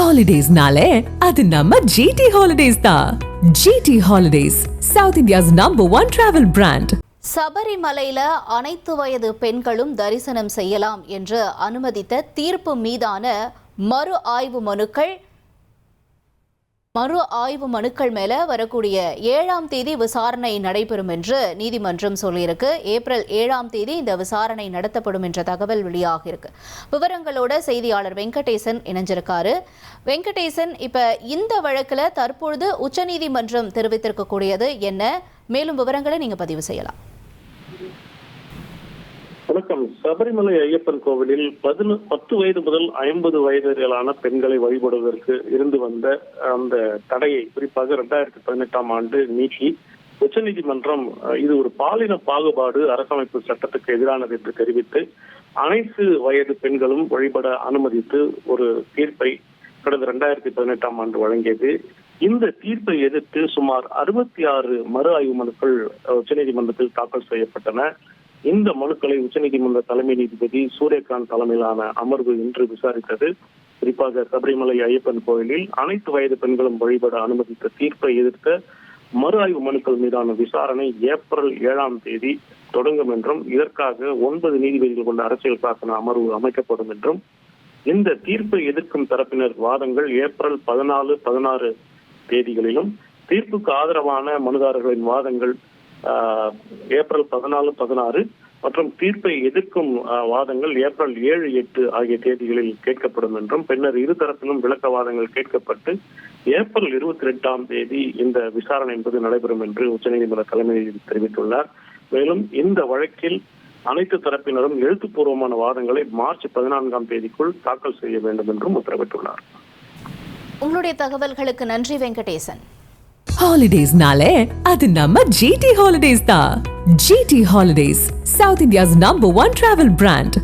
ஹாலிடேஸ்னாலே அது நம்ம ஜிடி ஹாலிடேஸ் தான். GT holidays, south India's #1 travel brand. சபரிமலையில அனைத்து வயது பெண்களும் தரிசனம் செய்யலாம் என்று அனுமதித்த தீர்ப்பு மீதான மறு ஆய்வு மனுக்கள் மேல வரக்கூடிய 7ஆம் தேதி விசாரணை நடைபெறும் என்று நீதிமன்றம் சொல்லியிருக்கு. ஏப்ரல் 7ஆம் தேதி இந்த விசாரணை நடத்தப்படும் என்ற தகவல் வெளியாகிருக்கு. விவரங்களோட செய்தியாளர் வெங்கடேசன் இணைஞ்சிருக்காரு. வெங்கடேசன், இப்ப இந்த வழக்குல தற்பொழுது உச்சநீதிமன்றம் தெரிவித்திருக்கக்கூடியது என்ன? மேலும் விவரங்களை நீங்க பதிவு செய்யலாம். வணக்கம். சபரிமலை ஐயப்பன் கோவிலில் 10 வயது முதல் 50 வயதுகளான பெண்களை வழிபடுவதற்கு இருந்து வந்த அந்த தடையை குறிப்பாக 2018ஆம் ஆண்டு நீக்கி உச்சநீதிமன்றம் இது ஒரு பாலின பாகுபாடு அரசமைப்பு சட்டத்துக்கு எதிரானது என்று தெரிவித்து அனைத்து வயது பெண்களும் வழிபட அனுமதித்து ஒரு தீர்ப்பை கடந்த 2018ஆம் ஆண்டு வழங்கியது. இந்த தீர்ப்பை எதிர்த்து சுமார் 66 மறு ஆய்வு மனுக்கள் உச்சநீதிமன்றத்தில் தாக்கல் செய்யப்பட்டன. இந்த மனுக்களை உச்சநீதிமன்ற தலைமை நீதிபதி சூரியகாந்த் தலைமையிலான அமர்வு இன்று விசாரித்தது. குறிப்பாக சபரிமலை ஐயப்பன் கோயிலில் அனைத்து வயது பெண்களும் வழிபட அனுமதித்த தீர்ப்பை எதிர்த்த மறு ஆய்வு மனுக்கள் மீதான விசாரணை ஏப்ரல் 7ஆம் தேதி தொடங்கும் என்றும் இதற்காக 9 நீதிபதிகள் கொண்ட அரசியல் சாசன அமர்வு அமைக்கப்படும் என்றும் இந்த தீர்ப்பை எதிர்க்கும் தரப்பினர் வாதங்கள் ஏப்ரல் 14, 16 தேதிகளிலும் தீர்ப்புக்கு ஆதரவான மனுதாரர்களின் வாதங்கள் ஏப்ரல் 14, 16 மற்றும் தீர்ப்பை எதிர்க்கும் வாதங்கள் ஏப்ரல் 7, 8 ஆகிய தேதிகளில் கேட்கப்படும் என்றும் பின்னர் இருதரப்பிலும் விளக்க வாதங்கள் கேட்கப்பட்டு ஏப்ரல் 22ஆம் தேதி இந்த விசாரணை என்பது நடைபெறும் என்று உச்சநீதிமன்ற தலைமை நீதிபதி தெரிவித்துள்ளார். மேலும் இந்த வழக்கில் அனைத்து தரப்பினரும் எழுத்துப்பூர்வமான வாதங்களை மார்ச் 14ஆம் தேதிக்குள் தாக்கல் செய்ய வேண்டும் என்றும் உத்தரவிட்டுள்ளார். உங்களுடைய தகவல்களுக்கு நன்றி வெங்கடேசன். ஹாலிடேஸ்னாலே அது நம்ம ஜிடி ஹாலிடேஸ் தான். GT holidays, south India's #1 travel brand.